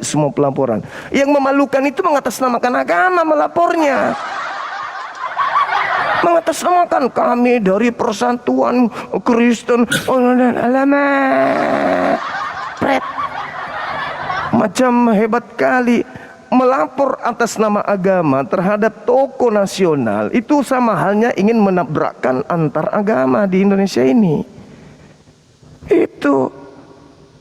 semua pelaporan. Yang memalukan itu mengatasnamakan agama melapornya. Mengatasnamakan kami dari Persatuan Kristen. Oh, alamak. Pret. Macam hebat kali. Melapor atas nama agama terhadap tokoh nasional itu sama halnya ingin menabrakkan antar agama di Indonesia ini. Itu.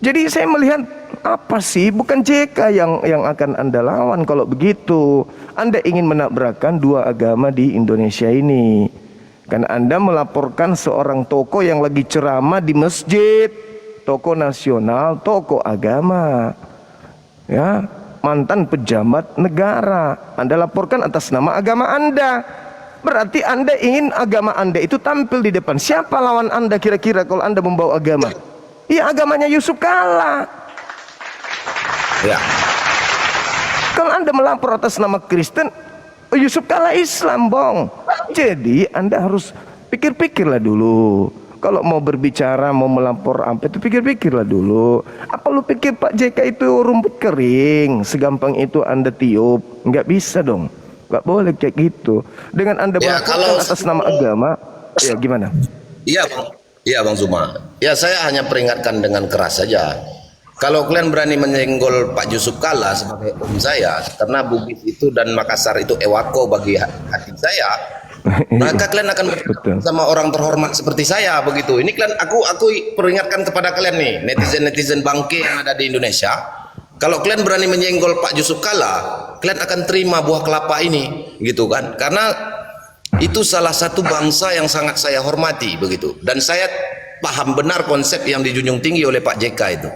Jadi saya melihat apa sih, bukan JK yang akan Anda lawan kalau begitu. Anda ingin menabrakkan dua agama di Indonesia ini. Karena Anda melaporkan seorang tokoh yang lagi ceramah di masjid, tokoh nasional, tokoh agama. Ya, mantan pejabat negara. Anda laporkan atas nama agama Anda. Berarti Anda ingin agama Anda itu tampil di depan. Siapa lawan Anda kira-kira kalau Anda membawa agama? Ya, agamanya Yusuf Kalla. Ya. Kalau Anda melapor atas nama Kristen, Yusuf Kalla Islam, bong. Jadi Anda harus pikir-pikirlah dulu. Kalau mau berbicara, mau melapor apa itu, pikir-pikirlah dulu. Apa lu pikir Pak JK itu rumput kering, segampang itu Anda tiup? Nggak bisa dong. Nggak boleh kayak gitu. Dengan Anda Ya, melaporkan atas nama agama, ya gimana? Iya Bang. Iya Bang Zuma. Ya, saya hanya peringatkan dengan keras saja. Kalau kalian berani menyenggol Pak Yusuf Kalla sebagai om saya, karena Bugis itu dan Makassar itu ewako bagi hati saya, maka kalian akan Betul. sama orang terhormat seperti saya begitu. Ini kalian, aku peringatkan kepada kalian nih, netizen bangke yang ada di Indonesia. Kalau kalian berani menyenggol Pak Yusuf Kalla, kalian akan terima buah kelapa ini, gitu kan? Karena itu salah satu bangsa yang sangat saya hormati begitu. Dan saya paham benar konsep yang dijunjung tinggi oleh Pak JK itu.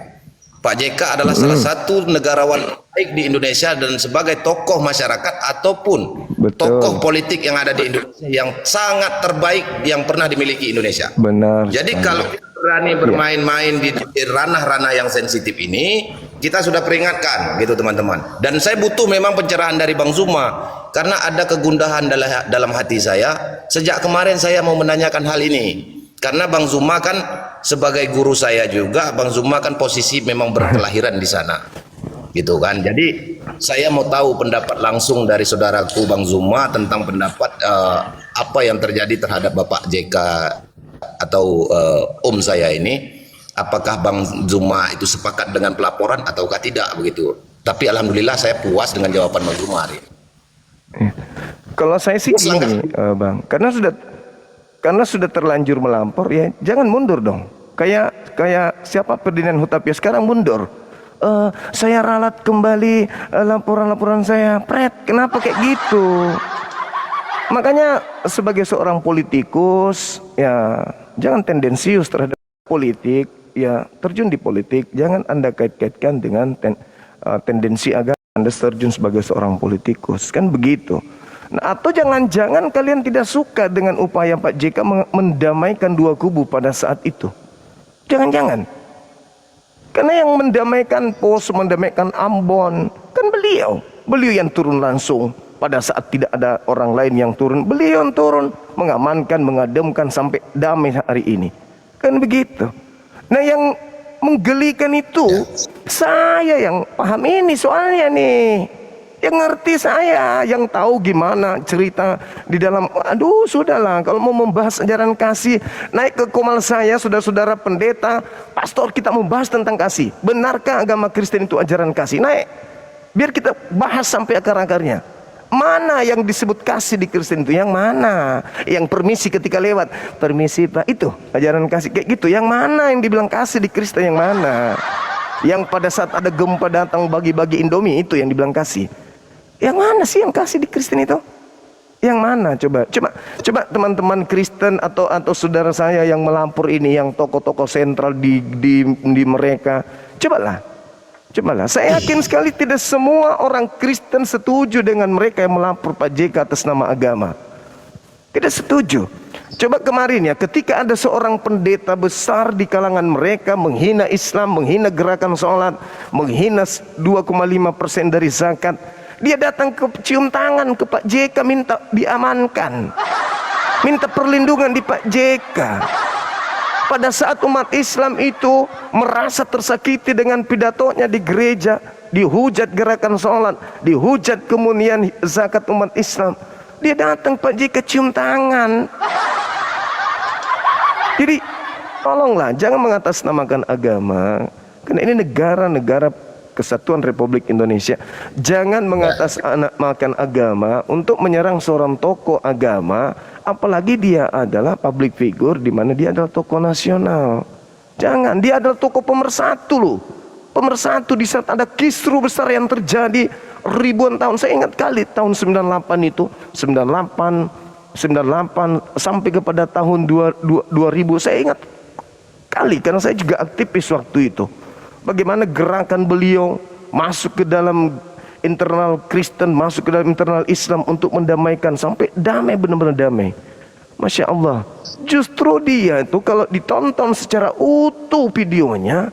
Pak JK adalah salah satu negarawan baik di Indonesia dan sebagai tokoh masyarakat ataupun tokoh politik yang ada di Indonesia yang sangat terbaik yang pernah dimiliki Indonesia. Benar. Jadi kalau kita berani bermain-main di ranah-ranah yang sensitif ini, kita sudah peringatkan gitu teman-teman. Dan saya butuh memang pencerahan dari Bang Zuma karena ada kegundahan dalam hati saya. Sejak kemarin saya mau menanyakan hal ini. Karena Bang Zuma kan sebagai guru saya juga, Bang Zuma kan posisi memang berkelahiran di sana, gitu kan. Jadi saya mau tahu pendapat langsung dari saudaraku Bang Zuma tentang pendapat apa yang terjadi terhadap Bapak JK atau om saya ini. Apakah Bang Zuma itu sepakat dengan pelaporan ataukah tidak begitu. Tapi alhamdulillah saya puas dengan jawaban Bang Zuma hari ini. Kalau saya sih gini, Bang, karena sudah terlanjur melapor, ya jangan mundur dong. Kayak siapa Ferdinand Hutapias sekarang mundur. Saya ralat kembali laporan-laporan saya. Pret, kenapa kayak gitu? Makanya sebagai seorang politikus, ya jangan tendensius terhadap politik. Ya terjun di politik, jangan Anda kait-kaitkan dengan tendensi agama. Anda terjun sebagai seorang politikus, kan begitu. Nah, atau jangan-jangan kalian tidak suka dengan upaya Pak JK mendamaikan dua kubu pada saat itu. Jangan-jangan. Karena yang mendamaikan POS, mendamaikan Ambon, kan beliau. Beliau yang turun langsung. Pada saat tidak ada orang lain yang turun, beliau yang turun. Mengamankan, mengademkan sampai damai hari ini. Kan begitu. Nah, yang menggelikan itu, saya yang paham ini soalnya nih. Yang ngerti saya, yang tahu gimana cerita di dalam. Aduh, sudahlah, kalau mau membahas ajaran kasih, naik ke komal saya, saudara-saudara pendeta, pastor, kita membahas tentang kasih. Benarkah agama Kristen itu ajaran kasih? Naik, biar kita bahas sampai akar-akarnya. Mana yang disebut kasih di Kristen itu? Yang mana? Yang permisi ketika lewat, permisi Pak, itu ajaran kasih kayak gitu. Yang mana yang dibilang kasih di Kristen? Yang mana? Yang pada saat ada gempa datang bagi-bagi Indomie, itu yang dibilang kasih. Yang mana sih yang kasih di Kristen itu? Yang mana? Coba teman-teman Kristen atau saudara saya yang melapor ini, yang tokoh-tokoh sentral di mereka, cobalah. Saya yakin sekali tidak semua orang Kristen setuju dengan mereka yang melapor Pak JK atas nama agama. Tidak setuju. Coba kemarin ya, ketika ada seorang pendeta besar di kalangan mereka menghina Islam, menghina gerakan sholat, menghina 2,5% dari zakat, dia datang ke cium tangan ke Pak JK, minta diamankan, minta perlindungan di Pak JK. Pada saat umat Islam itu merasa tersakiti dengan pidatonya di gereja, dihujat gerakan sholat, dihujat kemudian zakat umat Islam. Dia datang Pak JK cium tangan. Jadi tolonglah jangan mengatasnamakan agama, karena ini negara Kesatuan Republik Indonesia. Jangan mengatasnamakan agama untuk menyerang seorang tokoh agama, apalagi dia adalah public figure di mana dia adalah tokoh nasional. Jangan, dia adalah tokoh pemersatu loh. Pemersatu di saat ada kisruh besar yang terjadi ribuan tahun. Saya ingat kali tahun 98 itu, 98 sampai kepada tahun 2000, saya ingat kali karena saya juga aktivis waktu itu. Bagaimana gerakan beliau masuk ke dalam internal Kristen, masuk ke dalam internal Islam untuk mendamaikan sampai damai, benar-benar damai. Masya Allah. Justru dia itu kalau ditonton secara utuh videonya,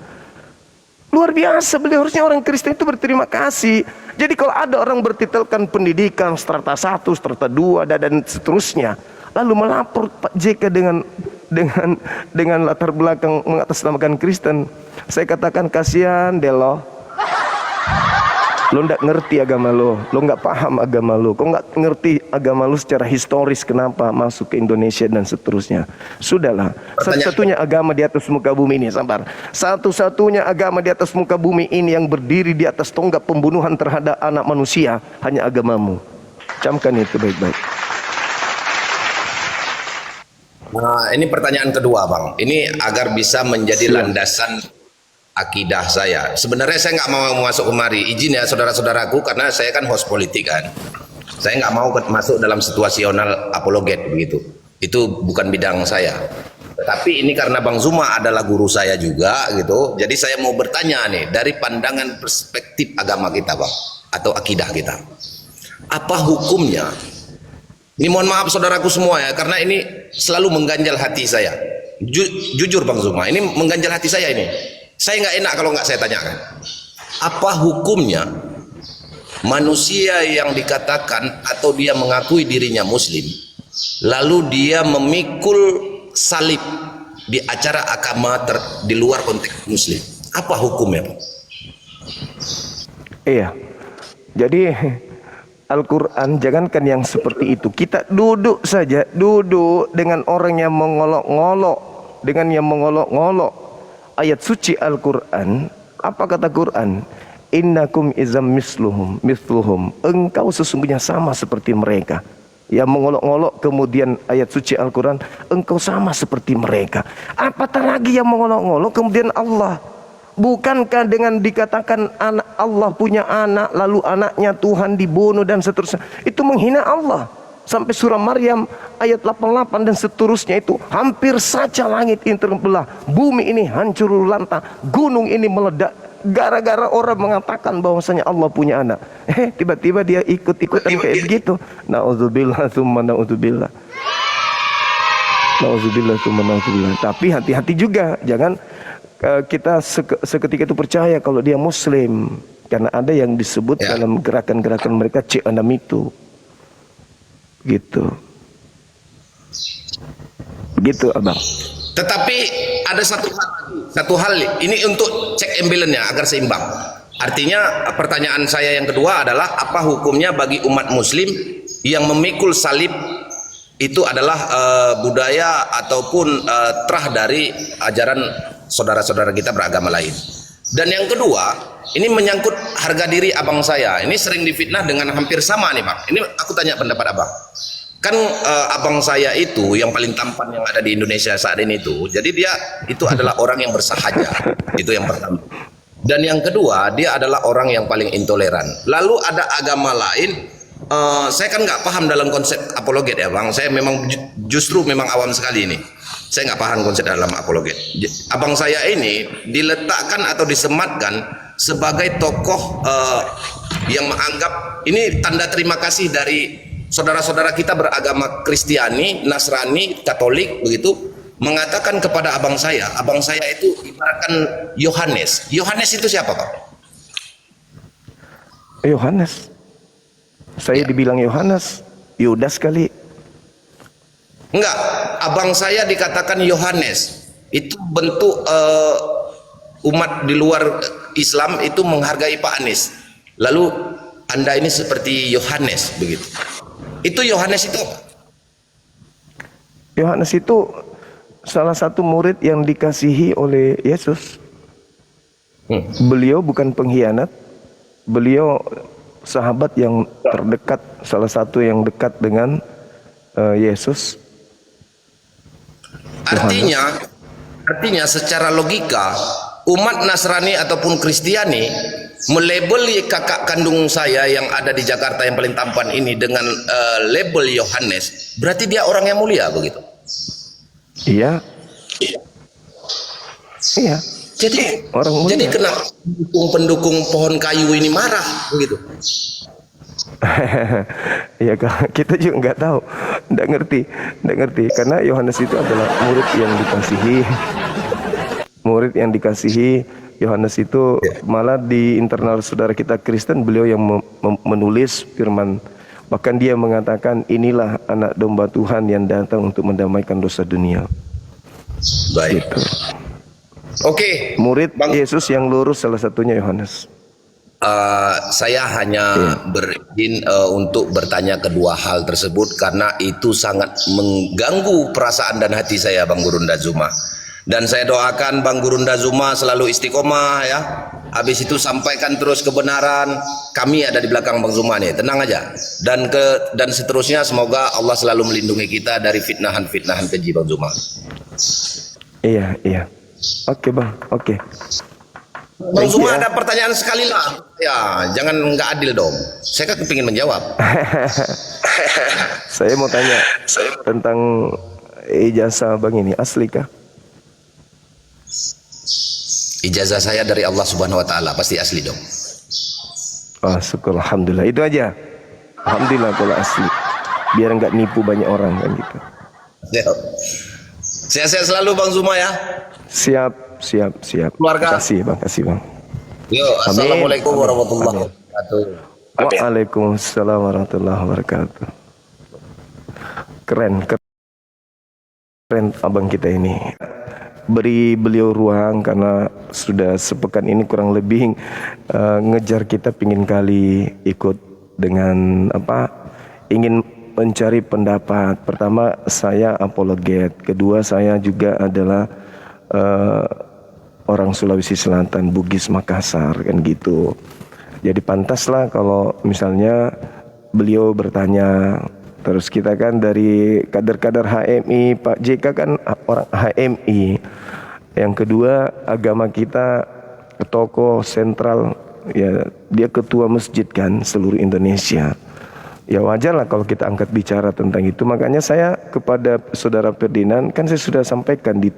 luar biasa. Beliau harusnya orang Kristen itu berterima kasih. Jadi kalau ada orang bertitelkan pendidikan strata 1, strata 2 dan seterusnya, lalu melapor Pak JK dengan latar belakang mengatasnamakan Kristen, saya katakan kasihan deh lo nggak ngerti agama lo nggak paham agama lo, kok nggak ngerti agama lo secara historis kenapa masuk ke Indonesia dan seterusnya. Sudahlah, satu-satunya agama di atas muka bumi ini, sabar, satu-satunya agama di atas muka bumi ini yang berdiri di atas tonggak pembunuhan terhadap anak manusia hanya agamamu. Camkan itu baik-baik. Nah, ini pertanyaan kedua, Bang. Ini agar bisa menjadi landasan akidah saya. Sebenarnya saya nggak mau masuk kemari. Izin ya saudara-saudaraku, karena saya kan host politik kan. Saya nggak mau masuk dalam situasional apologet begitu. Itu bukan bidang saya. Tetapi ini karena Bang Zuma adalah guru saya juga gitu. Jadi saya mau bertanya nih dari pandangan perspektif agama kita, Bang, atau akidah kita. Apa hukumnya? Ini mohon maaf saudaraku semua ya, karena ini selalu mengganjal hati saya. Jujur Bang Zuma, ini mengganjal hati saya ini. Saya nggak enak kalau nggak saya tanyakan. Apa hukumnya manusia yang dikatakan atau dia mengakui dirinya Muslim, lalu dia memikul salib di acara agama di luar konteks Muslim? Apa hukumnya? Iya, jadi Al-Quran jangankan yang seperti itu, kita duduk saja, duduk dengan orang yang mengolok-ngolok, ayat suci Al-Quran. Apa kata Quran? Innakum izam misluhum, engkau sesungguhnya sama seperti mereka. Yang mengolok-ngolok kemudian ayat suci Al-Quran, engkau sama seperti mereka. Apatah lagi yang mengolok-ngolok kemudian Allah. Bukankah dengan dikatakan anak Allah punya anak, lalu anaknya Tuhan dibunuh dan seterusnya, itu menghina Allah. Sampai surah Maryam ayat 88 dan seterusnya itu, hampir saja langit ini terbelah, bumi ini hancur lantang, gunung ini meledak, gara-gara orang mengatakan bahwasanya Allah punya anak. Tiba-tiba dia ikut-ikutan kayak begitu. Nauzubillah tsumma nauzubillah. Nauzubillah tsumma nauzubillah. Tapi hati-hati juga, jangan kita seketika itu percaya kalau dia Muslim, karena ada yang disebut dalam gerakan-gerakan mereka C6 itu, gitu, begitu abang. Tetapi ada satu hal ini untuk cek and balance-nya agar seimbang. Artinya pertanyaan saya yang kedua adalah apa hukumnya bagi umat Muslim yang memikul salib itu adalah budaya ataupun terah dari ajaran saudara-saudara kita beragama lain. Dan yang kedua, ini menyangkut harga diri abang saya. Ini sering difitnah dengan hampir sama nih Bang. Ini aku tanya pendapat abang. Kan abang saya itu yang paling tampan yang ada di Indonesia saat ini itu. Jadi dia itu adalah orang yang bersahaja. Itu yang pertama. Dan yang kedua, dia adalah orang yang paling intoleran. Lalu ada agama lain. Saya kan nggak paham dalam konsep apologet ya Bang. Saya memang justru memang awam sekali ini. Saya nggak paham konsep dalam apologet. Abang saya ini diletakkan atau disematkan sebagai tokoh yang menganggap ini tanda terima kasih dari saudara-saudara kita beragama Kristiani, Nasrani, Katolik begitu, mengatakan kepada abang saya itu ibaratkan Yohanes. Yohanes itu siapa Pak? Yohanes. Saya dibilang Yohanes, Yudas kali. Enggak, abang saya dikatakan Yohanes. Itu bentuk umat di luar Islam itu menghargai Pak Anies. Lalu Anda ini seperti Yohanes begitu. Itu Yohanes itu apa? Yohanes itu salah satu murid yang dikasihi oleh Yesus. Beliau bukan pengkhianat. Beliau sahabat yang terdekat, salah satu yang dekat dengan Yesus. Artinya secara logika umat Nasrani ataupun Kristiani melabeli kakak kandung saya yang ada di Jakarta yang paling tampan ini dengan label Yohanes, berarti dia orang yang mulia begitu. Iya. Iya. Jadi orang mulia. Jadi kenapa pendukung pohon kayu ini marah begitu? Ya kita juga nggak tahu, nggak ngerti karena Yohanes itu adalah murid yang dikasihi. Yohanes itu malah di internal saudara kita Kristen, beliau yang menulis firman, bahkan dia mengatakan inilah anak domba Tuhan yang datang untuk mendamaikan dosa dunia. Baik. Gitu. Oke. Murid Yesus yang lurus salah satunya Yohanes. Saya hanya berizin untuk bertanya kedua hal tersebut karena itu sangat mengganggu perasaan dan hati saya, Bang Gurunda Zuma. Dan saya doakan Bang Gurunda Zuma selalu istiqomah ya. Habis itu sampaikan terus kebenaran. Kami ada di belakang Bang Zuma nih, tenang aja. Dan seterusnya semoga Allah selalu melindungi kita dari fitnahan-fitnahan keji Bang Zuma. Iya. Oke Bang, oke. Bang Zuma ada pertanyaan sekali lah. Ya, jangan nggak adil dong. Saya kan kepingin menjawab. Saya mau tanya tentang ijazah Bang ini asli kah? Ijazah saya dari Allah Subhanahu wa taala, pasti asli dong. Oh, syukur, alhamdulillah. Itu aja. Alhamdulillah kalau asli. Biar nggak nipu banyak orang kan gitu. Sehat-sehat selalu Bang Zuma ya. Siap. Keluarga. Kasih Bang. Yo, assalamualaikum warahmatullahi wabarakatuh. Waalaikumsalam warahmatullahi wabarakatuh. Keren abang kita ini. Beri beliau ruang karena sudah sepekan ini kurang lebih ngejar kita, pingin kali ikut dengan ingin mencari pendapat. Pertama saya apologet, kedua saya juga adalah orang Sulawesi Selatan, Bugis Makassar kan gitu. Jadi pantaslah kalau misalnya beliau bertanya. Terus kita kan dari kader-kader HMI, Pak JK kan orang HMI. Yang kedua agama kita tokoh sentral, ya dia ketua masjid kan seluruh Indonesia. Ya wajar lah kalau kita angkat bicara tentang itu. Makanya saya kepada saudara Ferdinand kan saya sudah sampaikan di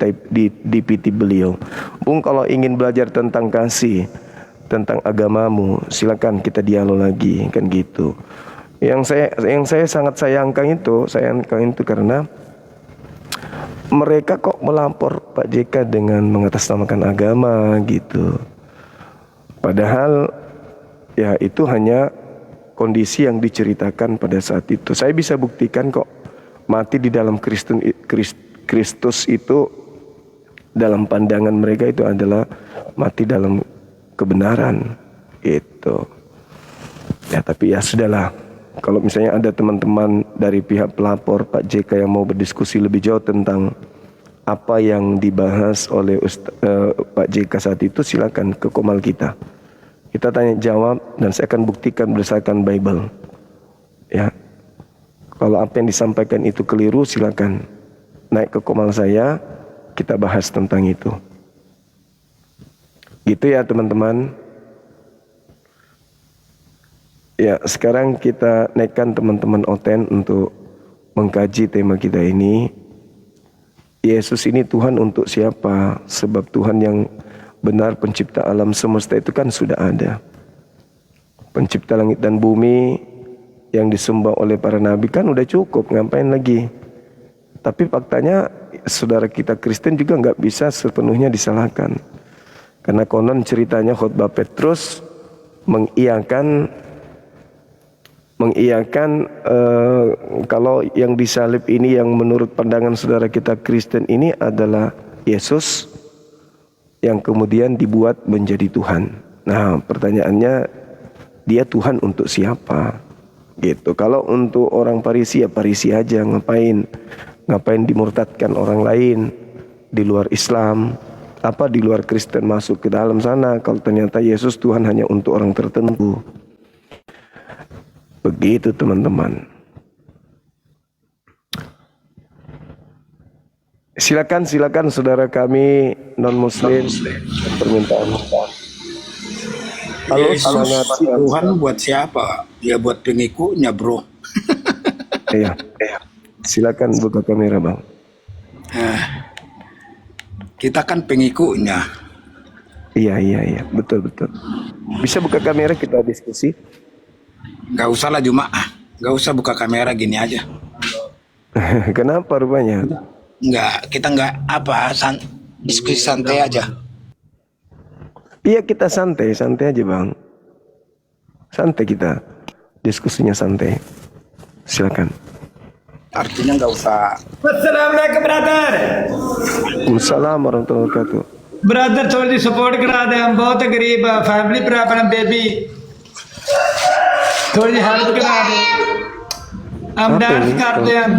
PT beliau. Bung, kalau ingin belajar tentang kasih, tentang agamamu, silakan kita dialog lagi kan gitu. Yang saya sangat sayangkan itu karena mereka kok melapor Pak JK dengan mengatasnamakan agama gitu. Padahal ya itu hanya kondisi yang diceritakan pada saat itu. Saya bisa buktikan kok mati di dalam Kristus itu dalam pandangan mereka itu adalah mati dalam kebenaran itu. Ya tapi ya sudahlah. Kalau misalnya ada teman-teman dari pihak pelapor Pak JK yang mau berdiskusi lebih jauh tentang apa yang dibahas oleh Pak JK saat itu, silakan ke Komal kita. Kita tanya jawab dan saya akan buktikan berdasarkan Bible. Ya. Kalau apa yang disampaikan itu keliru, silakan naik ke Komal saya, kita bahas tentang itu. Gitu ya teman-teman. Ya, sekarang kita naikkan teman-teman Oten untuk mengkaji tema kita ini. Yesus ini Tuhan untuk siapa? Sebab Tuhan yang benar pencipta alam semesta itu kan sudah ada. Pencipta langit dan bumi yang disembah oleh para nabi kan udah cukup, ngapain lagi? Tapi faktanya saudara kita Kristen juga nggak bisa sepenuhnya disalahkan. Karena konon ceritanya khotbah Petrus mengiyakan kalau yang disalib ini yang menurut pandangan saudara kita Kristen ini adalah Yesus yang kemudian dibuat menjadi Tuhan. Nah, pertanyaannya, dia Tuhan untuk siapa? Gitu. Kalau untuk orang Farisi ya Farisi aja, ngapain dimurtadkan orang lain di luar Islam, apa di luar Kristen masuk ke dalam sana kalau ternyata Yesus Tuhan hanya untuk orang tertentu. Begitu teman-teman. Silakan saudara kami non muslim permintaan. Halo, Yesus semangat. Tuhan buat siapa? Ya buat pengikutnya, bro. Iya. Silakan buka kamera, Bang. Kita kan pengikutnya. Iya, betul. Bisa buka kamera kita diskusi? Gak usah lah Juma. Gak usah buka kamera gini aja. Kenapa rupanya? Kita nggak diskusi santai aja. Iya, kita santai aja, Bang. Santai kita. Diskusinya santai. Silakan. Artinya nggak usah. Assalamualaikum brother। Assalamualaikum warahmatullahi wabarakatuh. Brother थोड़ी सी सपोर्ट करा दे, हम बहुत गरीब family problem baby, थोड़ी सी हेल्प करा दे। हम apa dance ini? करते हैं,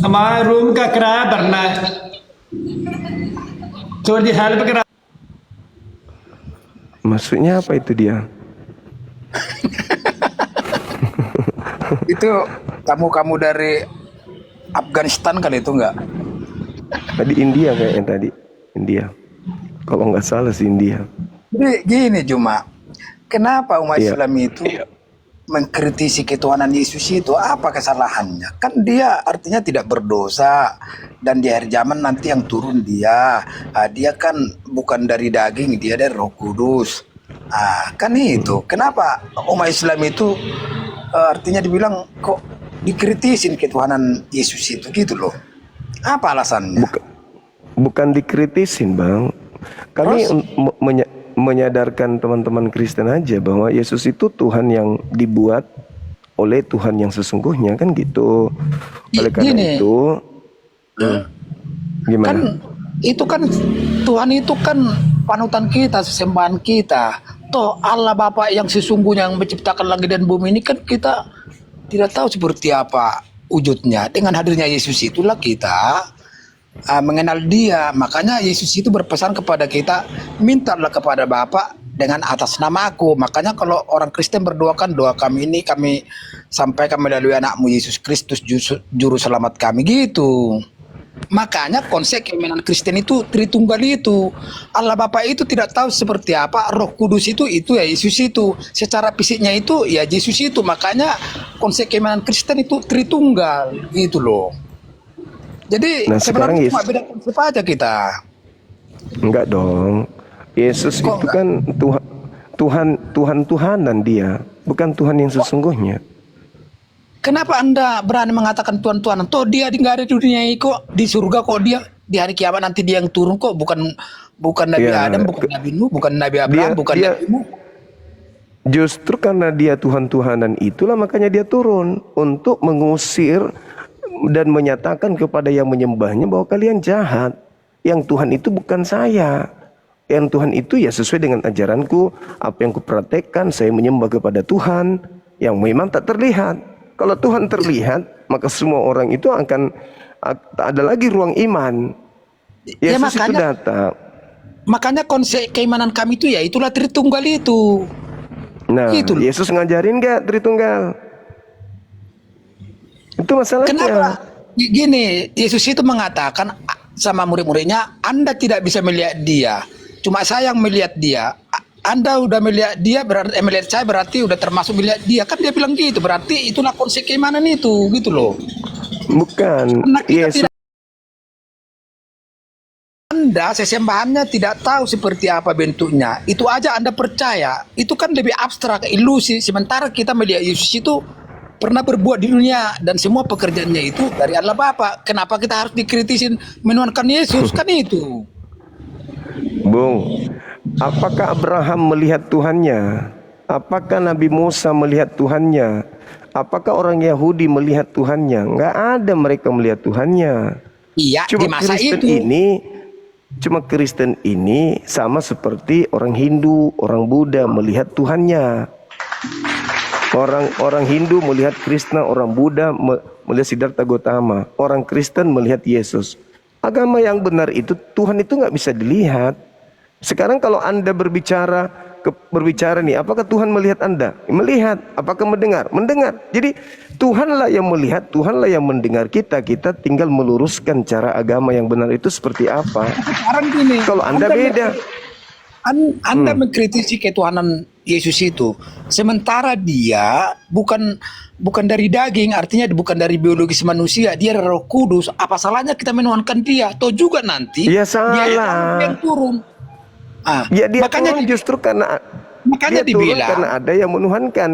हमारे रूम का किराया भरना है, थोड़ी सी हेल्प करा। Maksudnya apa itu dia? Itu kamu dari Afghanistan kali itu nggak? Tadi India kayaknya tadi. India. Kalau nggak salah sih India. Jadi gini Juma, kenapa umat Iya. Islam itu mengkritisi ketuhanan Yesus itu? Apa kesalahannya? Kan dia artinya tidak berdosa, dan di akhir zaman nanti yang turun dia. Dia kan bukan dari daging, dia dari Roh Kudus. Kan itu. Kenapa umat Islam itu artinya dibilang kok dikritisin ketuhanan Yesus itu gitu loh? Apa alasannya? Bukan dikritisin, Bang. Kami menyadarkan teman-teman Kristen aja bahwa Yesus itu Tuhan yang dibuat oleh Tuhan yang sesungguhnya, kan gitu. Oleh karena Gini. itu gimana? Kan itu kan Tuhan itu kan panutan kita, sesembahan kita. Toh Allah Bapa yang sesungguhnya yang menciptakan langit dan bumi ini kan kita tidak tahu seperti apa wujudnya. Dengan hadirnya Yesus itulah kita mengenal dia. Makanya Yesus itu berpesan kepada kita, mintalah kepada Bapa dengan atas namaku. Makanya kalau orang Kristen berdoa kan, doa kami ini kami sampaikan melalui anakmu Yesus Kristus juru selamat kami gitu. Makanya konsep keimanan Kristen itu Tritunggal itu. Allah Bapa itu tidak tahu seperti apa, Roh Kudus itu ya Yesus itu. Secara fisiknya itu ya Yesus itu. Makanya konsep keimanan Kristen itu Tritunggal gitu loh. Jadi Nah, sekarang sebenarnya cuma Yesus- beda konsep aja kita. Enggak dong. Yesus Kok itu kan Tuhan-Tuhanan dia, bukan Tuhan yang sesungguhnya. Kenapa Anda berani mengatakan Tuhan-Tuhan? Toh dia nggak ada di dunia ini kok, di surga kok dia, di hari kiamat nanti dia yang turun kok, bukan Nabi Ya, Adam, bukan Nabi Nuh, bukan Nabi Abraham, bukan dia- Nabi Nuh. Justru karena dia Tuhan-Tuhanan itulah makanya dia turun untuk mengusir dan menyatakan kepada yang menyembahnya bahwa kalian jahat. Yang Tuhan itu bukan saya. Yang Tuhan itu ya sesuai dengan ajaranku, apa yang kupraktekkan, saya menyembah kepada Tuhan yang memang tak terlihat. Kalau Tuhan terlihat, maka semua orang itu akan tak ada lagi ruang iman. Ya, Yesus itu makanya- datang. Makanya konsep keimanan kami itu ya itulah Tritunggal itu. Nah, Gitu loh. Yesus ngajarin gak Tritunggal? Itu masalahnya. Kenapa? Gini, Yesus itu mengatakan sama murid-muridnya, Anda tidak bisa melihat dia, cuma saya yang melihat dia. Anda udah melihat dia, berarti melihat saya berarti udah termasuk melihat dia. Kan dia bilang gitu, berarti itulah konsep keimanan itu, gitu loh. Bukan. Karena kita Yesus tidak, Anda sesembahannya tidak tahu seperti apa bentuknya. Itu aja Anda percaya. Itu kan lebih abstrak, ilusi. Sementara kita melihat Yesus itu pernah berbuat di dunia dan semua pekerjaannya itu dari Allah Bapa. Kenapa kita harus dikritisin menuhankan Yesus? Kan itu. Bung, apakah Abraham melihat Tuhannya? Apakah Nabi Musa melihat Tuhannya? Apakah orang Yahudi melihat Tuhannya? Enggak ada mereka melihat Tuhannya. Iya, Cuma di masa Kristen itu. ini Cuma Kristen ini sama seperti orang Hindu, orang Buddha melihat Tuhannya. Orang Hindu melihat Krishna, orang Buddha melihat Siddhartha Gautama, orang Kristen melihat Yesus. Agama yang benar itu, Tuhan itu nggak bisa dilihat. Sekarang kalau Anda berbicara nih, apakah Tuhan melihat Anda? Melihat. Apakah mendengar? Mendengar. Jadi Tuhanlah yang melihat, Tuhanlah yang mendengar kita. Kita tinggal meluruskan cara agama yang benar itu seperti apa. Sekarang gini, Kalau Anda beda. Anda mengkritisi ketuhanan Yesus itu, sementara dia bukan dari daging, artinya bukan dari biologis manusia, dia dari Roh Kudus. Apa salahnya kita menuhankan dia? Toh juga nanti Ya dia salah. yang turun. Ya dia makanya turun justru karena makanya dia turun dibilang, karena ada yang menuhankan.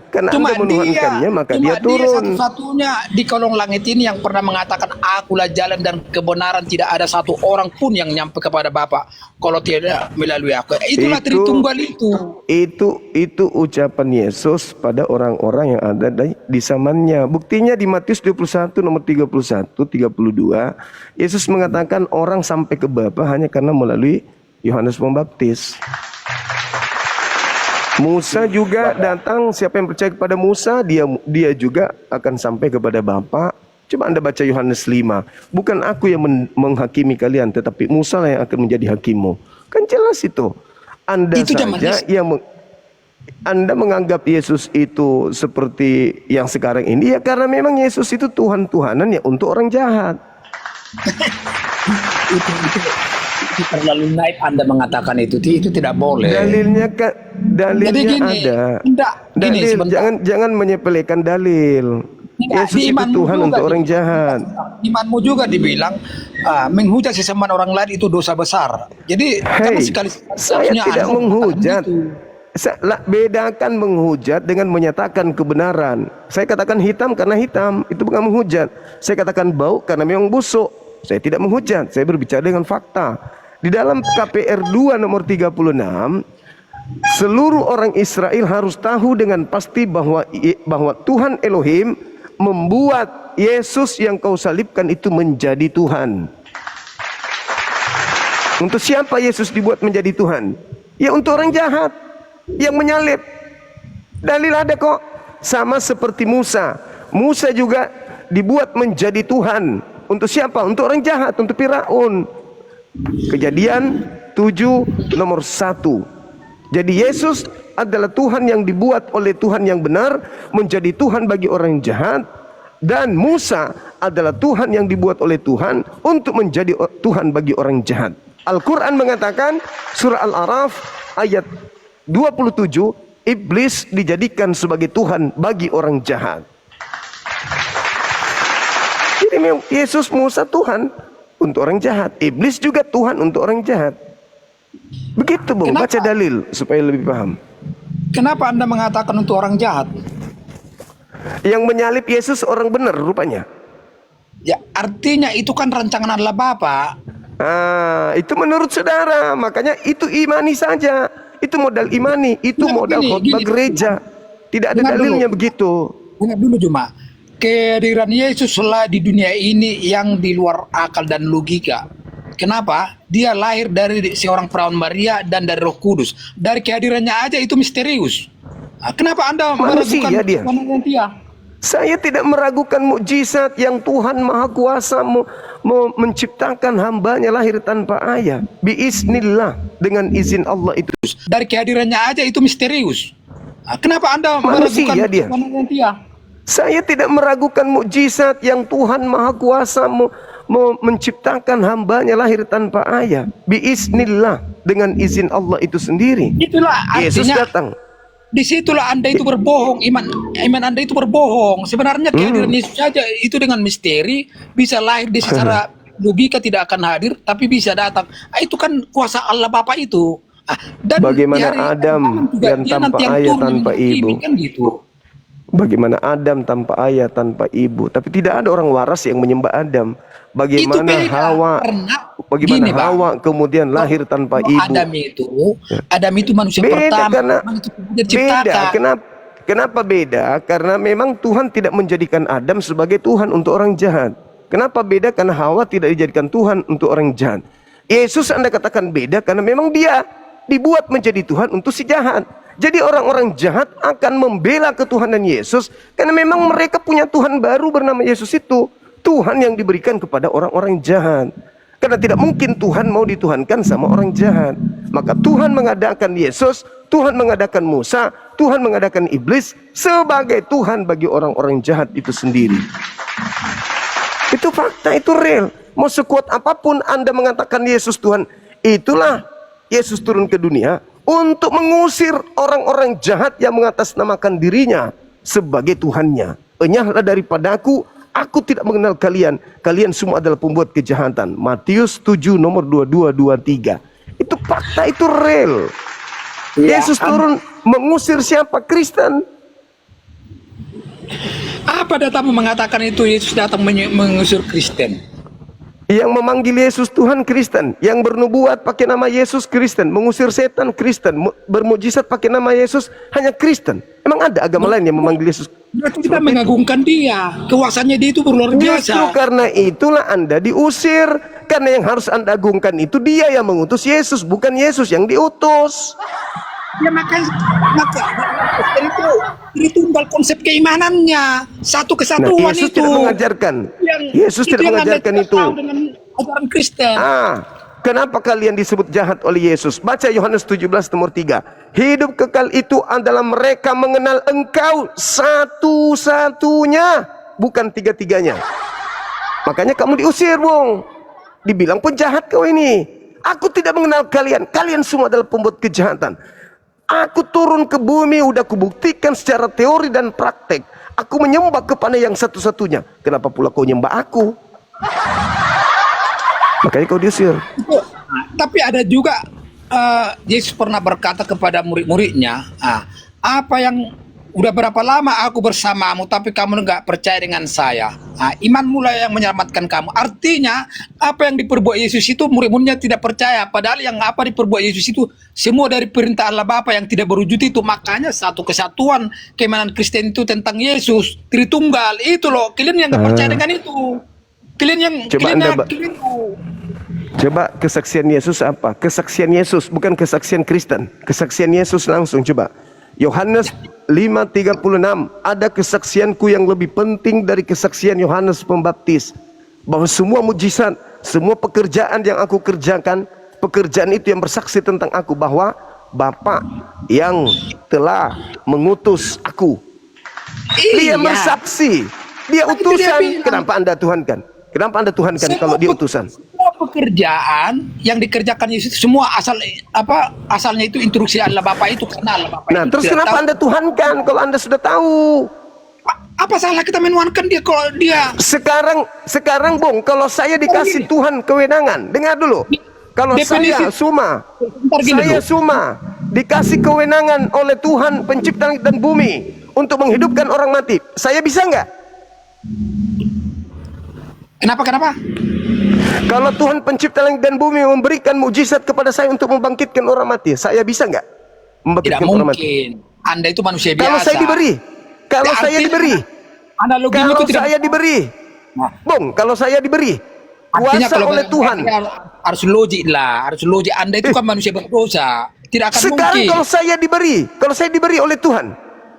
Karena cuma Anda menuhankannya maka dia dia turun. satu-satunya di kolong langit ini yang pernah mengatakan akulah jalan dan kebenaran, tidak ada satu orang pun yang nyampe kepada Bapa kalau tidak melalui aku. Itulah Tritunggal itu. Itu ucapan Yesus pada orang-orang yang ada di zamannya. Buktinya di Matius 21 nomor 31 32, Yesus mengatakan orang sampai ke Bapa hanya karena melalui Yohanes Pembaptis. Musa juga datang, siapa yang percaya kepada Musa, dia juga akan sampai kepada Bapa. Coba Anda baca Yohanes 5. Bukan aku yang menghakimi kalian, tetapi Musa lah yang akan menjadi hakimmu. Kan jelas itu. Anda Itu saja yang Anda menganggap Yesus itu seperti yang sekarang ini, ya karena memang Yesus itu Tuhan-Tuhanan ya untuk orang jahat. itu terlalu naik Anda mengatakan itu tidak boleh. Dalilnya Jadi gini, ada. gini, Dalil, sebentar. jangan menyepelekan dalil. Yesus Di itu imanmu Tuhan juga untuk orang jahat. Imanmu juga dibilang menghujat sesama orang lain itu dosa besar. Jadi kamu sekali Saya tidak Anda menghujat. gitu. Bedakan menghujat dengan menyatakan kebenaran. Saya katakan hitam karena hitam, itu bukan menghujat. Saya katakan bau karena memang busuk. Saya tidak menghujat, saya berbicara dengan fakta. Di dalam KPR 2 nomor 36, seluruh orang Israel harus tahu dengan pasti bahwa Tuhan Elohim membuat Yesus yang kau salibkan itu menjadi Tuhan. Untuk siapa Yesus dibuat menjadi Tuhan? Ya untuk orang jahat yang menyalib. Dalil ada kok. Sama seperti Musa. Musa juga dibuat menjadi Tuhan. Untuk siapa? Untuk orang jahat, untuk Firaun. Kejadian 7 nomor 1. Jadi Yesus adalah Tuhan yang dibuat oleh Tuhan yang benar menjadi Tuhan bagi orang jahat, dan Musa adalah Tuhan yang dibuat oleh Tuhan untuk menjadi Tuhan bagi orang jahat. Al-Quran mengatakan surah Al-A'raf ayat 27, iblis dijadikan sebagai Tuhan bagi orang jahat. Jadi memang Yesus, Musa Tuhan untuk orang jahat, iblis juga Tuhan untuk orang jahat. Begitu Bung, Kenapa? baca dalil supaya lebih paham. Kenapa Anda mengatakan untuk orang jahat? Yang menyalib Yesus orang benar rupanya. Ya, artinya itu kan rancangan Allah Bapa. Itu menurut saudara, makanya itu imani saja. Itu modal imani, itu Nah, modal khotbah gereja. Tidak ada Dengar dalilnya dulu. begitu. Dengar dulu cuma, kehadiran Yesuslah di dunia ini yang di luar akal dan logika. Kenapa? Dia lahir dari seorang perawan Maria dan dari Roh Kudus. Dari kehadirannya aja itu misterius. Kenapa Anda Manusia meragukan dia. kebenaran dia? Saya tidak meragukan mukjizat yang Tuhan Maha Kuasa menciptakan hambanya lahir tanpa ayah. Biiznillah, dengan izin Allah itu. Dari kehadirannya aja itu misterius. Kenapa Anda Manusia meragukan dia. kebenaran dia? Saya tidak meragukan mukjizat yang Tuhan Maha Kuasa menciptakan hambanya lahir tanpa ayah. Biiznillah, dengan izin Allah itu sendiri. Itulah Yesus artinya. datang. Disitulah Anda itu berbohong, iman Anda itu berbohong. Sebenarnya kehadiran Yesus saja itu dengan misteri bisa lahir di secara logika tidak akan hadir, tapi bisa datang. Itu kan kuasa Allah Bapa itu. Dan Bagaimana di hari Adam juga yang dia tanpa nanti yang ayah, turun tanpa menghakimi, ibu. kan gitu. Bagaimana Adam tanpa ayah, tanpa ibu. Tapi tidak ada orang waras yang menyembah Adam. Bagaimana beda, Hawa, karena bagaimana gini, Bang. Hawa kemudian lahir tanpa ibu. Adam itu manusia Beda pertama karena yang diciptakan. beda. Kenapa beda? Karena memang Tuhan tidak menjadikan Adam sebagai Tuhan untuk orang jahat. Kenapa beda? Karena Hawa tidak dijadikan Tuhan untuk orang jahat. Yesus Anda katakan beda karena memang dia dibuat menjadi Tuhan untuk si jahat. Jadi orang-orang jahat akan membela ketuhanan Yesus karena memang mereka punya Tuhan baru bernama Yesus itu. Tuhan yang diberikan kepada orang-orang jahat. Karena tidak mungkin Tuhan mau dituhankan sama orang jahat. Maka Tuhan mengadakan Yesus, Tuhan mengadakan Musa, Tuhan mengadakan iblis sebagai Tuhan bagi orang-orang jahat itu sendiri. Itu fakta, itu real. Mau sekuat apapun Anda mengatakan Yesus Tuhan, itulah Yesus turun ke dunia untuk mengusir orang-orang jahat yang mengatasnamakan dirinya sebagai Tuhannya. Enyahlah daripadaku, aku tidak mengenal kalian. Kalian semua adalah pembuat kejahatan. Matius 7 nomor 22-23. Itu fakta, itu real. Ya, Yesus turun mengusir siapa? Kristen. Apa datamu mengatakan itu Yesus datang mengusir Kristen? Yang memanggil Yesus Tuhan Kristen, yang bernubuat pakai nama Yesus Kristen, mengusir setan Kristen, bermujizat pakai nama Yesus hanya Kristen. Emang ada agama lain yang memanggil Yesus? Berarti kita mengagungkan dia. Kuasanya dia itu luar Justru biasa. karena itulah Anda diusir. Karena yang harus Anda agungkan itu dia yang mengutus Yesus, bukan Yesus yang diutus. Ya maka itu tunggal konsep keimanannya, satu Nah, kesatuan Yesus itu. tidak mengajarkan. Yesus itu tidak yang mengajarkan Anda itu. tahu dengan ajaran Kristen. Kenapa kalian disebut jahat oleh Yesus? Baca Yohanes 17 nomor 3. Hidup kekal itu adalah mereka mengenal Engkau satu-satunya, bukan tiga-tiganya. Makanya kamu diusir, Bung. Dibilang penjahat kau ini. Aku tidak mengenal kalian. Kalian semua adalah pembuat kejahatan. Aku turun ke bumi, udah kubuktikan secara teori dan praktek. Aku menyembah kepada yang satu-satunya. Kenapa pula kau nyembah aku? Makanya kau diusir. Tapi ada juga Yesus pernah berkata kepada murid-muridnya, apa yang udah berapa lama aku bersamamu tapi kamu nggak percaya dengan saya. Imanmu lah yang menyelamatkan kamu. Artinya apa yang diperbuat Yesus itu murid-muridnya tidak percaya. Padahal yang apa diperbuat Yesus itu semua dari perintah Allah Bapa yang tidak berwujud itu. Makanya satu kesatuan keimanan Kristen itu tentang Yesus Tritunggal itu loh. Kalian yang nggak percaya dengan itu. Kalian yang Coba kesaksian Yesus apa? Kesaksian Yesus bukan kesaksian Kristen. Kesaksian Yesus langsung coba. Yohanes 5:36. Ada kesaksianku yang lebih penting dari kesaksian Yohanes Pembaptis. Bahwa semua mujizat, semua pekerjaan yang aku kerjakan, pekerjaan itu yang bersaksi tentang aku bahwa Bapa yang telah mengutus aku. Dia bersaksi. Dia utusan. Kenapa Anda tuhankan? Kenapa Anda tuhankan kalau dia utusan? Semua pekerjaan yang dikerjakan Yesus semua asalnya itu instruksi Allah Bapa itu karena Allah Bapa. Nah, terus kenapa Anda tuhankan kalau Anda sudah tahu? Apa salah kita menuhankan dia kalau dia Sekarang Bung, kalau saya dikasih Tuhan kewenangan, dengar dulu. Kalau saya Suma dikasih kewenangan oleh Tuhan pencipta langit dan bumi untuk menghidupkan orang mati, saya bisa nggak? Kenapa? Kalau Tuhan pencipta langit dan bumi memberikan mujizat kepada saya untuk membangkitkan orang mati, saya bisa nggak membangkitkan Tidak orang mati? mungkin. Anda itu manusia biasa. Kalau saya diberi, kalau saya diberi, Bung, kalau saya diberi kuasa oleh Tuhan. Harus logik lah, harus logik. Anda itu kan manusia berdosa, tidak akan Sekarang mungkin. kalau saya diberi oleh Tuhan,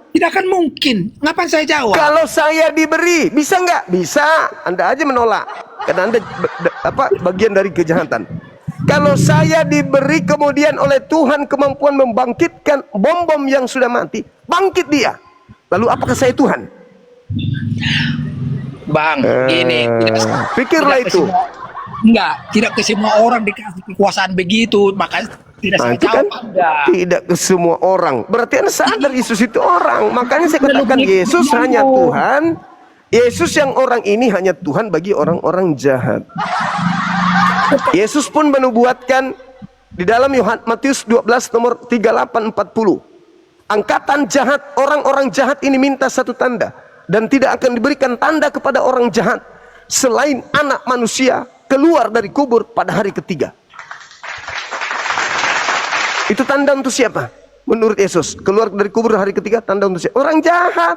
tidak akan mungkin. Ngapain saya jawab? kalau saya diberi, bisa nggak? Bisa. Anda aja menolak, karena Anda bagian dari kejahatan. Kalau saya diberi kemudian oleh Tuhan kemampuan membangkitkan bom-bom yang sudah mati, bangkit dia. Lalu apakah saya Tuhan? Bang, ini pikirlah itu. Tidak ke semua orang dikasih kekuasaan begitu, makanya tidak saya Itu kan jawab Anda. tidak ke semua orang. Berarti Anda sadar Yesus itu orang. Makanya saya katakan Yesus hanya Tuhan. Yesus yang orang ini hanya Tuhan bagi orang-orang jahat. Yesus pun menubuatkan di dalam Matius 12 nomor 38-40. Angkatan jahat, orang-orang jahat ini minta satu tanda. Dan tidak akan diberikan tanda kepada orang jahat selain anak manusia keluar dari kubur pada hari ketiga. Itu tanda untuk siapa? Menurut Yesus, keluar dari kubur hari ketiga tanda untuk siapa? Orang jahat.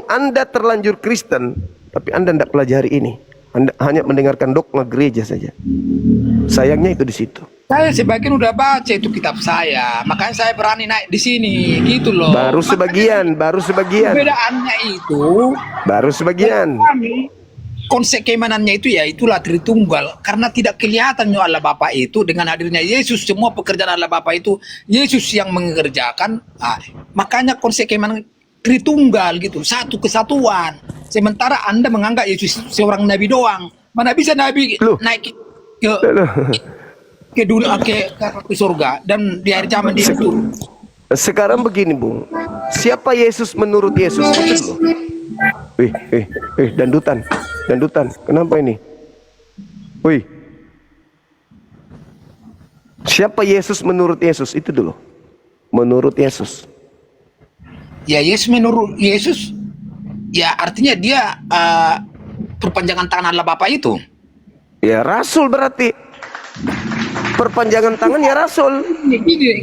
Anda terlanjur Kristen, tapi Anda tidak pelajari ini. Anda hanya mendengarkan dogma gereja saja. Sayangnya itu di situ. Saya sebagian udah baca itu kitab saya, makanya saya berani naik di sini, gitu loh. Baru sebagian. Perbedaannya itu, Baru sebagian. kami konsep keimanannya itu ya itulah Tritunggal, karena tidak kelihatan Allah Bapa itu dengan hadirnya Yesus, semua pekerjaan Allah Bapa itu Yesus yang mengerjakan. Makanya konsep keimanan Tritunggal gitu, satu kesatuan. Sementara Anda menganggap Yesus seorang nabi doang. Mana bisa nabi Loh. naik ke dunia ke surga dan di hari zaman dia turun. Sekarang begini, Bung. Siapa Yesus menurut Yesus? Itu loh. Dandutan. Kenapa ini? Wih. Siapa Yesus menurut Yesus? Itu dulu. Menurut Yesus. Ya Yesus menurut Yesus, ya artinya dia perpanjangan tangan Allah Bapa itu. Ya rasul berarti. Perpanjangan tangan ya rasul.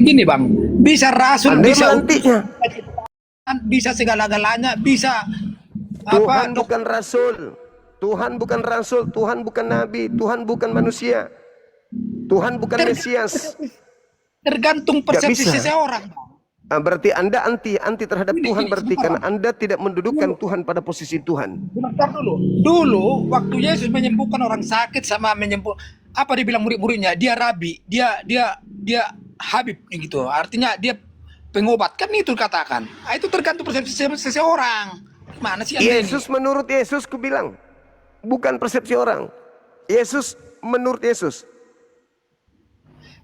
Gini Bang, bisa rasul, Anda bisa melantiknya. bisa segala-galanya, bisa Tuhan bukan rasul. Tuhan bukan rasul, Tuhan bukan nabi, Tuhan bukan manusia. Tuhan bukan Mesias. tergantung Nggak persepsi bisa. seseorang. Berarti Anda anti terhadap Gini, Tuhan, berarti sebentar, karena Anda tidak mendudukan Tuhan pada posisi Tuhan. Bentar dulu. Dulu waktu Yesus menyembuhkan orang sakit sama apa dibilang murid-muridnya, dia rabi, dia habib gitu. Artinya dia pengobat, kan itu katakan. Itu tergantung persepsi seseorang. Mana sih Anda Yesus menurut Yesus, ku bilang, bukan persepsi orang. Yesus menurut Yesus.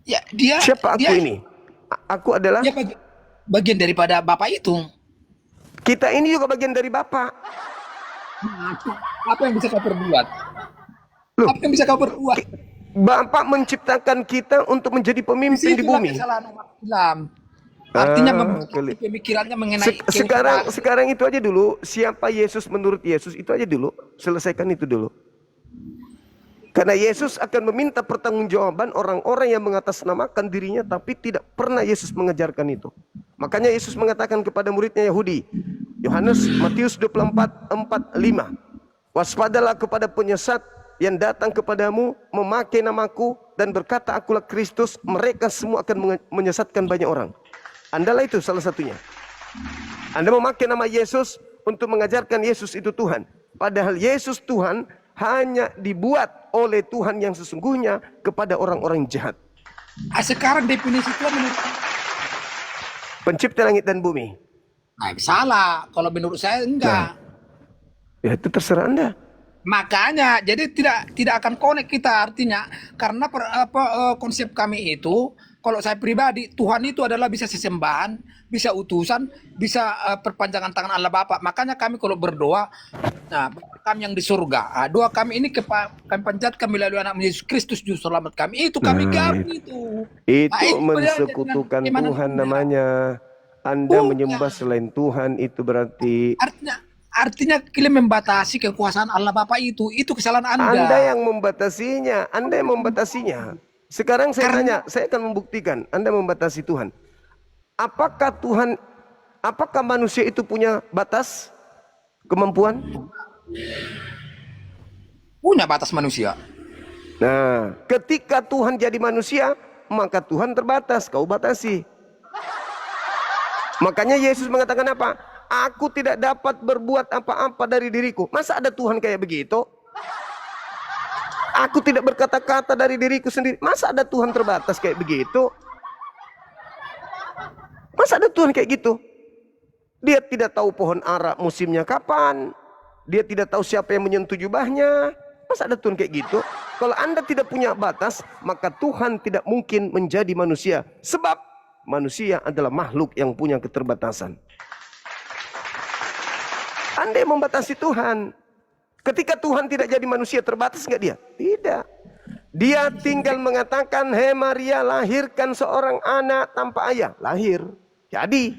ini? Ya, dia Siapa aku ini? Aku adalah, dia bagian daripada Bapak itu. kita ini juga bagian dari Bapa. Apa yang bisa kau perbuat? Loh. Apa yang bisa kau perbuat? Bapak menciptakan kita untuk menjadi pemimpin di Disitulah bumi. kesalahan umat Islam. Artinya Kali. pemikirannya mengenai Sekarang itu aja dulu. Siapa Yesus menurut Yesus itu aja dulu. Selesaikan itu dulu. Karena Yesus akan meminta pertanggungjawaban orang-orang yang mengatasnamakan dirinya tapi tidak pernah Yesus mengajarkan itu. Makanya Yesus mengatakan kepada muridnya Yahudi, Matius 24:4-5, waspadalah kepada penyesat yang datang kepadamu memakai namaku dan berkata akulah Kristus, mereka semua akan menyesatkan banyak orang. Andalah itu salah satunya. Anda memakai nama Yesus untuk mengajarkan Yesus itu Tuhan. Padahal Yesus Tuhan hanya dibuat oleh Tuhan yang sesungguhnya kepada orang-orang jahat. Sekarang definisi Tuhan menurut Pencipta langit dan bumi. salah. Kalau menurut saya enggak. Ya itu terserah Anda. Makanya jadi tidak akan connect kita, artinya karena konsep kami itu, kalau saya pribadi Tuhan itu adalah bisa sesembahan, bisa utusan, bisa perpanjangan tangan Allah Bapa. Makanya kami kalau berdoa, nah kami yang di surga, doa kami ini kami panjatkan melalui anak Yesus Kristus juru selamat kami. Itu kami gabung itu. Itu beda mensekutukan dengan Tuhan Anda. namanya. Anda Bukan. menyembah selain Tuhan itu berarti Artinya kalian membatasi kekuasaan Allah Bapa itu kesalahan Anda. Anda yang membatasinya. Anda yang membatasinya. Sekarang saya tanya, saya akan membuktikan Anda membatasi Tuhan. Apakah manusia itu punya batas kemampuan? Punya batas manusia. Nah, ketika Tuhan jadi manusia, maka Tuhan terbatas, kau batasi. Makanya Yesus mengatakan apa? Aku tidak dapat berbuat apa-apa dari diriku. Masa ada Tuhan kayak begitu? Aku tidak berkata-kata dari diriku sendiri. Masa ada Tuhan terbatas kayak begitu? Masa ada Tuhan kayak gitu? Dia tidak tahu pohon ara musimnya kapan. Dia tidak tahu siapa yang menyentuh jubahnya. Masa ada Tuhan kayak gitu? Kalau Anda tidak punya batas, maka Tuhan tidak mungkin menjadi manusia. Sebab manusia adalah makhluk yang punya keterbatasan. Anda yang membatasi Tuhan. Ketika Tuhan tidak jadi manusia, terbatas nggak dia? Tidak. Dia tinggal mengatakan, "Hei Maria, lahirkan seorang anak tanpa ayah." Lahir. Jadi.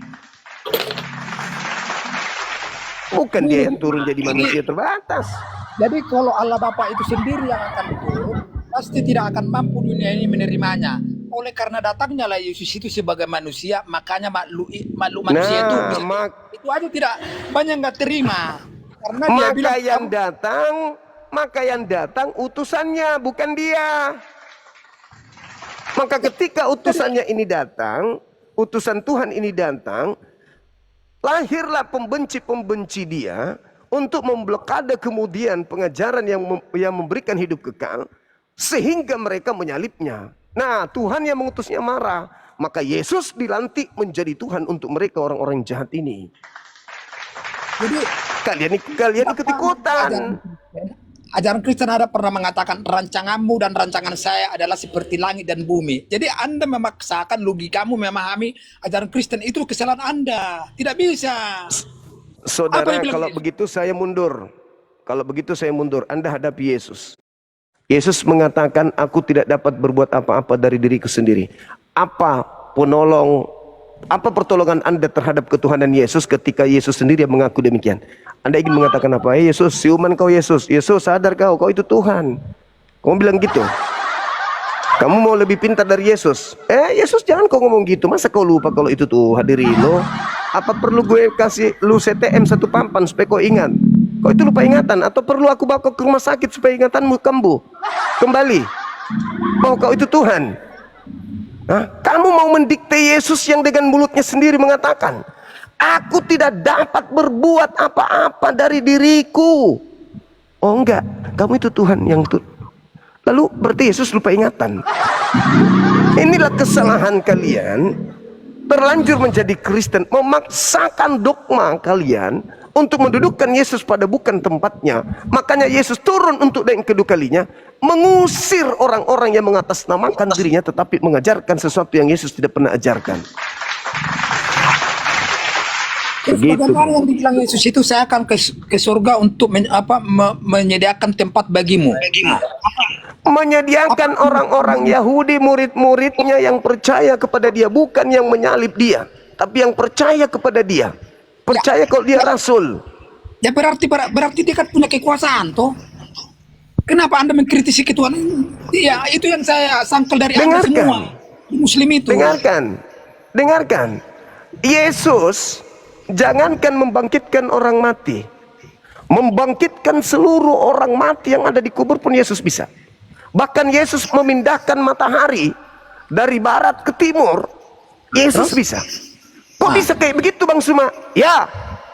Bukan dia yang turun jadi manusia terbatas. Jadi kalau Allah Bapa itu sendiri yang akan turun, pasti tidak akan mampu dunia ini menerimanya. Oleh karena datangnya lah Yesus itu sebagai manusia, makanya makhluk manusia itu bisa, itu aja tidak banyak nggak terima. Karena dia Maka bilang yang datang maka yang datang utusannya, bukan dia. Maka ketika utusannya ini datang, utusan Tuhan ini datang, lahirlah pembenci-pembenci dia untuk memblokade kemudian pengajaran yang memberikan hidup kekal, sehingga mereka menyalibnya. Nah, Tuhan yang mengutusnya marah, maka Yesus dilantik menjadi Tuhan untuk mereka orang-orang jahat ini. Jadi Kalian ikut-ikutan. ajaran Kristen ada pernah mengatakan rancanganmu dan rancangan saya adalah seperti langit dan bumi. Jadi Anda memaksakan logikamu memahami ajaran Kristen, itu kesalahan Anda. Tidak bisa. Saudara, Apa yang bilang kalau Yesus? begitu saya mundur. Kalau begitu saya mundur. Anda hadapi Yesus. Yesus mengatakan, aku tidak dapat berbuat apa-apa dari diriku sendiri. Apa pertolongan Anda terhadap ketuhanan Yesus ketika Yesus sendiri yang mengaku demikian? Anda ingin mengatakan apa? Yesus, siuman kau Yesus. Yesus, sadar kau itu Tuhan. Kamu bilang gitu. Kamu mau lebih pintar dari Yesus? Yesus, jangan kau ngomong gitu. Masa kau lupa kalau itu tuh hadirin lo? Apa perlu gue kasih lu CTM satu pampan supaya kau ingat? Kau itu lupa ingatan? Atau perlu aku bawa kau ke rumah sakit supaya ingatanmu kambuh kembali bahwa kau itu Tuhan? Kamu mau mendikte Yesus yang dengan mulutnya sendiri mengatakan, aku tidak dapat berbuat apa-apa dari diriku. Oh enggak, kamu itu Tuhan yang lalu berarti Yesus lupa ingatan. Inilah kesalahan kalian terlanjur menjadi Kristen, memaksakan dogma kalian untuk mendudukkan Yesus pada bukan tempatnya. Makanya Yesus turun untuk yang kedua kalinya, mengusir orang-orang yang mengatasnamakan dirinya tetapi mengajarkan sesuatu yang Yesus tidak pernah ajarkan. Begitu. Bagaimana yang dibilang Yesus itu, saya akan ke surga untuk menyediakan tempat bagimu. Menyediakan orang-orang Yahudi, murid-muridnya yang percaya kepada dia, bukan yang menyalib dia, tapi yang percaya kepada dia, percaya kalau dia rasul. Ya berarti dia kan punya kekuasaan toh. Kenapa Anda mengkritisi ketuhanan? Ya itu yang saya sangkal dari Anda semua. Muslim itu. Dengarkan. Yesus jangankan membangkitkan orang mati, membangkitkan seluruh orang mati yang ada di kubur pun Yesus bisa. Bahkan Yesus memindahkan matahari dari barat ke timur. Yesus bisa. Kok bisa kayak begitu Bang Suma? Ya,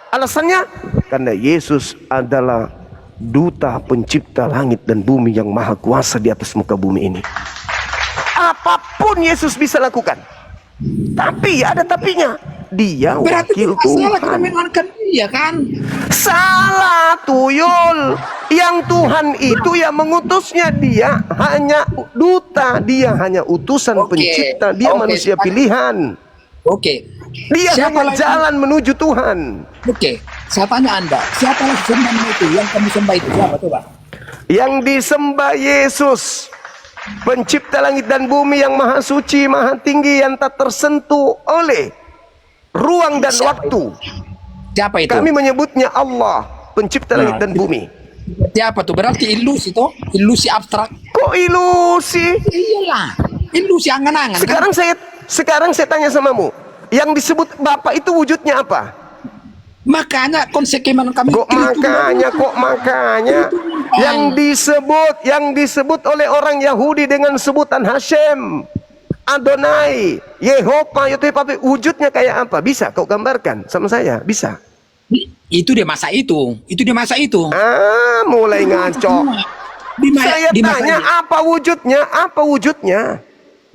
alasannya karena Yesus adalah duta pencipta langit dan bumi yang maha kuasa di atas muka bumi ini. Apapun Yesus bisa lakukan. Tapi ada tapinya. Dia berarti wakil salah kita Tuhan. mengenalkan dia kan? Salah tuyul. Yang Tuhan itu yang mengutusnya, dia hanya duta, dia hanya utusan pencipta, dia manusia pilihan. Dia hanya jalan menuju Tuhan. Saya tanya Anda, siapa lagi sembahan itu yang kamu sembah itu? Siapa coba? Yang disembah Yesus, pencipta langit dan bumi yang maha suci, maha tinggi, yang tak tersentuh oleh ruang dan waktu. Siapa itu? Kami menyebutnya Allah, pencipta langit dan bumi. Siapa tuh? Berarti ilusi toh? Ilusi abstrak. Kok ilusi? Iyalah, ilusi angan-angan. Sekarang saya tanya samamu, yang disebut Bapa itu wujudnya apa? Makanya konsekuensi kami. Kok makanya yang disebut oleh orang Yahudi dengan sebutan Hashem, Adonai, Yehova, wujudnya kayak apa? Bisa kau gambarkan sama saya? Bisa? Itu dia masa itu. Mulai ngaco. Saya tanya apa wujudnya?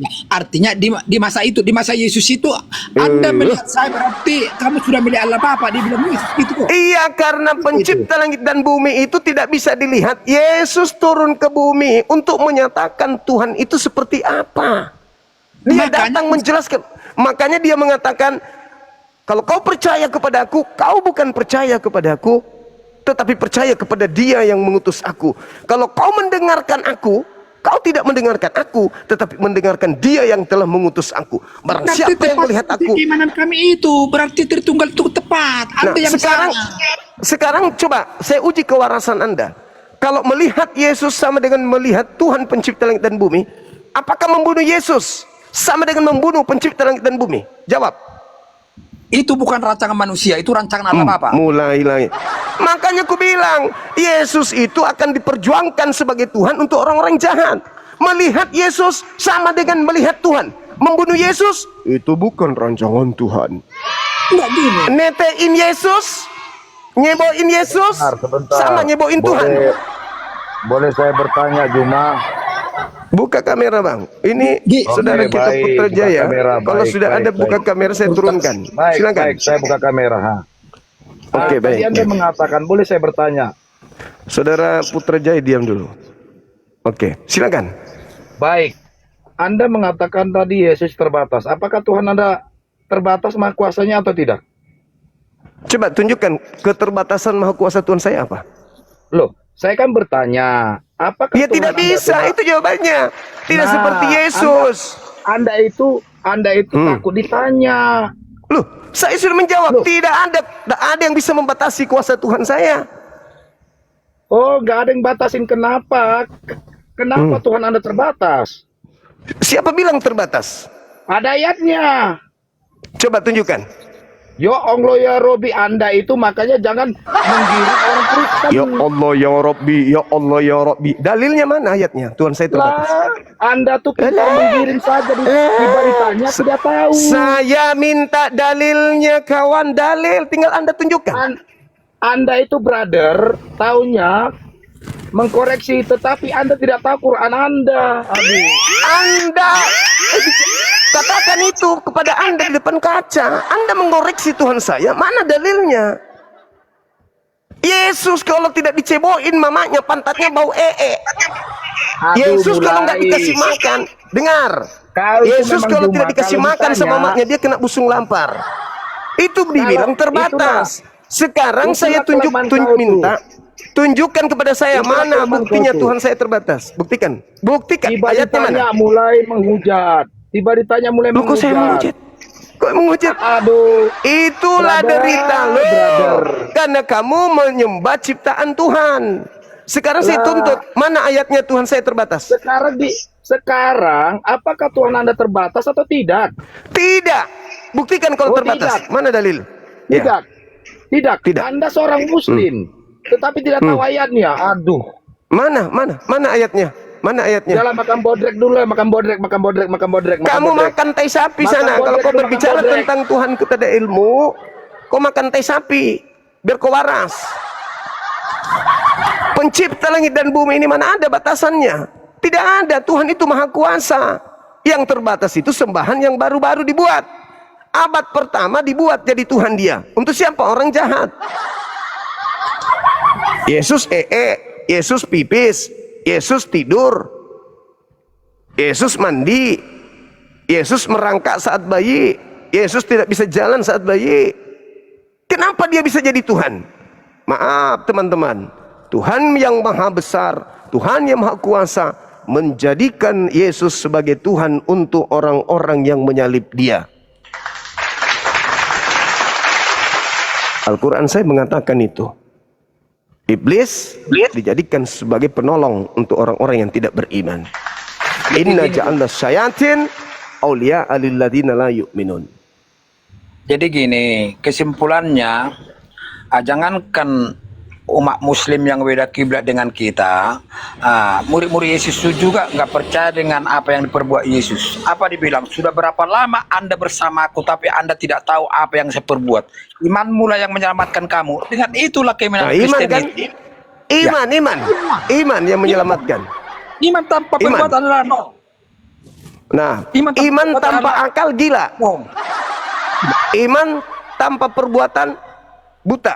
Ya, artinya di masa itu, di masa Yesus itu, Anda melihat saya berarti kamu sudah melihat Allah Bapa. Dia bilang itu kok. Iya, karena pencipta langit dan bumi itu tidak bisa dilihat. Yesus turun ke bumi untuk menyatakan Tuhan itu seperti apa. Dia datang menjelaskan. Makanya dia mengatakan, kalau kau percaya kepada aku, kau bukan percaya kepada aku, tetapi percaya kepada Dia yang mengutus aku. Kalau kau mendengarkan aku, kau tidak mendengarkan aku, tetapi mendengarkan Dia yang telah mengutus aku. Barang siapa yang melihat aku. Keimanan kami itu berarti Tritunggal itu tepat. Anda yang sekarang coba saya uji kewarasan Anda. Kalau melihat Yesus sama dengan melihat Tuhan pencipta langit dan bumi, apakah membunuh Yesus sama dengan membunuh pencipta langit dan bumi? Jawab. Itu bukan rancangan manusia, itu rancangan Allah Bapa. Mulai lagi. Makanya ku bilang, Yesus itu akan diperjuangkan sebagai Tuhan untuk orang-orang jahat. Melihat Yesus sama dengan melihat Tuhan. Membunuh Yesus itu bukan rancangan Tuhan. Enggak gini. Netein Yesus, nyeboin Yesus, Sebentar. sama nyeboin Tuhan. Boleh saya bertanya, Juma? Buka kamera bang. Ini saudara Oke, kita baik. Putra Buka Jaya. kamera. Kalau Baik, sudah baik, ada buka baik. kamera saya turunkan. Baik, Silakan. baik, saya buka kamera. Oke, baik. Tadi Anda mengatakan, boleh saya bertanya? Saudara Putra Jaya diam dulu. Oke, silakan. Baik, Anda mengatakan tadi Yesus terbatas. Apakah Tuhan Anda terbatas maha kuasanya atau tidak? Coba tunjukkan keterbatasan maha kuasa Tuhan saya apa? Loh, saya kan bertanya, apakah Ya Tuhan tidak Anda bisa, terbatas? itu jawabannya. Tidak Nah, seperti Yesus. Anda itu takut ditanya. Loh, saya sudah menjawab. Tidak ada yang bisa membatasi kuasa Tuhan saya. Oh, nggak ada yang batasin. Kenapa? Kenapa Tuhan Anda terbatas? Siapa bilang terbatas? Ada ayatnya. Coba tunjukkan. Yo Allah ya Robi, Anda itu makanya jangan menggiring orang Kristen. Ya Allah ya Rabbi, ya Allah ya Rabbi. Dalilnya mana ayatnya? Tuhan saya terbatas. Lah, Anda tuh kita menggiring saja di beritanya tidak tahu. Saya minta dalilnya kawan, dalil tinggal Anda tunjukkan. Anda itu brother, taunya mengkoreksi, tetapi Anda tidak tahu Quran Anda. Aduh. Anda katakan itu kepada Anda di depan kaca. Anda mengoreksi Tuhan saya, mana dalilnya? Yesus kalau tidak diceboin mamanya pantatnya bau ee. Yesus kalau nggak dikasih makan, dengar. Kalau itu Yesus memang kalau Juma, tidak dikasih kalau makan sama ditanya- maknya dia kena busung lampar. Itu dibilang terbatas. Sekarang saya itulah kelemahan kau minta tunjukkan kepada saya Itulah mana kelemahan buktinya kau tuh. Tuhan saya terbatas. Buktikan. Buktikan Tiba ayatnya mana? ditanya mulai menghujat. Tiba ditanya mulai Loh, kok saya menghujat? Kok menghujat? Aduh. Itulah Brother, derita lo. brother. Karena kamu menyembah ciptaan Tuhan. Sekarang saya Lah. tuntut. Mana ayatnya Tuhan saya terbatas? Sekarang apakah Tuhan Anda terbatas atau tidak? Tidak. Buktikan kalau Oh, terbatas. tidak. Mana dalil? Ya. Tidak. Tidak. Tidak. Anda seorang muslim, tetapi tidak tahu ayatnya. Aduh. Mana ayatnya? Mana ayatnya? Jalan makan bodrek dulu, makan bodrek. Kamu makan tai sapi Makan sana. Kalau bodrek kau dulu, berbicara makan bodrek. tentang Tuhan kita ada ilmu, kau makan tai sapi. Biar kau waras. Pencipta langit dan bumi ini mana ada batasannya? Tidak ada. Tuhan itu maha kuasa. Yang terbatas itu sembahan yang baru-baru dibuat. Abad pertama dibuat jadi Tuhan dia. Untuk siapa? Orang jahat. Yesus Yesus pipis, Yesus tidur, Yesus mandi, Yesus merangkak saat bayi, Yesus tidak bisa jalan saat bayi. Kenapa dia bisa jadi Tuhan? Maaf teman-teman, Tuhan yang maha besar, Tuhan yang maha kuasa menjadikan Yesus sebagai Tuhan untuk orang-orang yang menyalib dia. Al-Quran saya mengatakan itu. Iblis dijadikan sebagai penolong untuk orang-orang yang tidak beriman. Inna ja'alna syayatin awliya'a lilladzina la yu'minun. Jadi gini, kesimpulannya, jangankan umat muslim yang beda kiblat dengan kita, murid-murid Yesus juga nggak percaya dengan apa yang diperbuat Yesus. Apa dibilang? Sudah berapa lama Anda bersamaku, tapi Anda tidak tahu apa yang saya perbuat. Iman mula yang menyelamatkan kamu. Dengan itulah kemenangan Iman Kristen kan? itu. Iman yang menyelamatkan. Iman tanpa perbuatan adalah no. Nah, Iman tanpa iman perbuatan tanpa adalah akal gila. no. Iman tanpa perbuatan buta.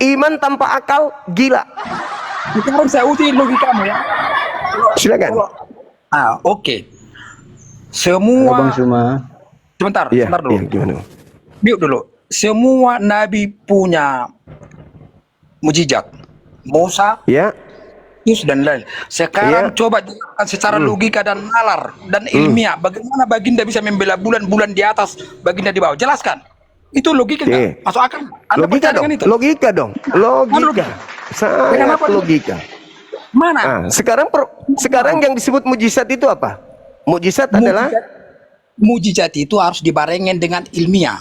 Iman tanpa akal gila. Sekarang saya uji logikamu ya. Silakan. Oke. Semua Bang Suma. sebentar Iya, dulu. iya, gimana? Biuk dulu. Semua nabi punya mujizat. Musa, Ya, Yesus dan lain. Sekarang Iya. coba jelaskan secara logika dan nalar dan ilmiah bagaimana baginda bisa membela bulan-bulan di atas, baginda di bawah. Jelaskan. Itu logika Oke. nggak? Masuk akal? Anda logika percaya dong. dengan itu? Logika dong. Logika. Sangat Kenapa? logika. Mana? Nah, sekarang yang disebut mujizat itu apa? Mujizat adalah Mujizat itu harus dibarengin dengan ilmiah.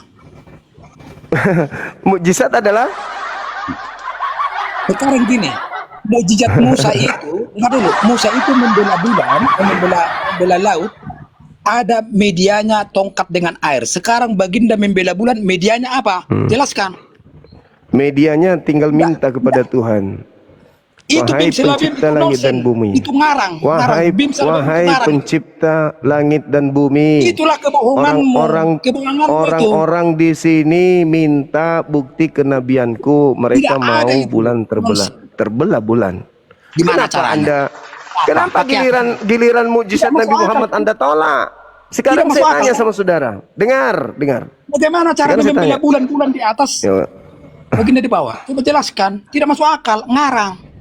Mukjizat adalah Sekarang gini, mukjizat Musa itu, nggak dulu, Musa itu membela bulan, membela laut, ada medianya tongkat dengan air. Sekarang Baginda membela bulan, medianya apa? Jelaskan. medianya tinggal minta kepada Tuhan. Itu Wahai Bim Selabim pencipta itu langit dan nonsen. bumi. Itu ngarang. Bim Selabim itu Wahai ngarang. pencipta langit dan bumi. Itulah kebohonganmu. Kebohonganmu itu. Orang-orang di sini minta bukti kenabianku. Mereka Tidak mau ada itu. bulan terbelah bulan. Gimana Kenapa caranya? Anda? Kenapa Pakai apa? giliran mukjizat Tidak masuk Nabi akal. Muhammad Anda tolak? Sekarang Tidak saya masuk tanya akal. sama saudara. Dengar. Bagaimana cara Sekarang saya membela tanya. bulan-bulan di atas, Ya, Baginda di bawah? Coba jelaskan. Tidak masuk akal, ngarang.